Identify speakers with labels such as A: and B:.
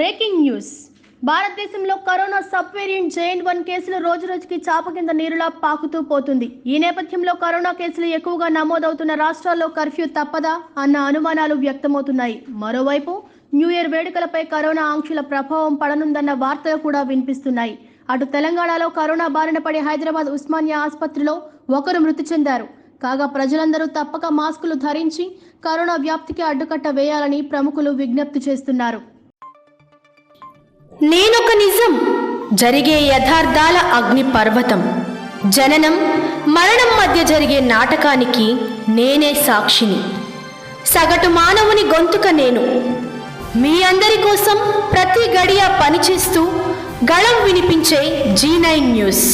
A: Breaking news. భారతదేశంలో corona sub variant JN.1 కేసులు రోజురోజుకి చాప కింద నీరులా పాకుతూ పోతుంది. ఈ నేపథ్యంలో కరోనా కేసులు ఎక్కువగా నమోదవుతున్న రాష్ట్రాల్లో కర్ఫ్యూ తప్పదా అన్న అనుమానాలు వ్యక్తమవుతున్నాయి. మరోవైపు న్యూ ఇయర్ వేడుకలపై కరోనా ఆంక్షల ప్రభావం పడనుందన్న వార్తలు కూడా వినిపిస్తున్నాయి. అటు తెలంగాణలో కరోనా బారిన పడి హైదరాబాద్ ఉస్మానియా ఆసుపత్రిలో ఒకరు మృతి చెందారు. కాగా ప్రజలందరూ తప్పక మాస్కులు ధరించి కరోనా వ్యాప్తికి అడ్డుకట్ట వేయాలని ప్రముఖులు విజ్ఞప్తి చేస్తున్నారు.
B: నేనొక నిజం, జరిగే యథార్థాల అగ్ని పర్వతం, జననం మరణం మధ్య జరిగే నాటకానికి నేనే సాక్షిని. సగటు మానవుని గొంతుక నేను. మీ అందరి కోసం ప్రతి గడియ పనిచేస్తూ గళం వినిపించే G9 న్యూస్.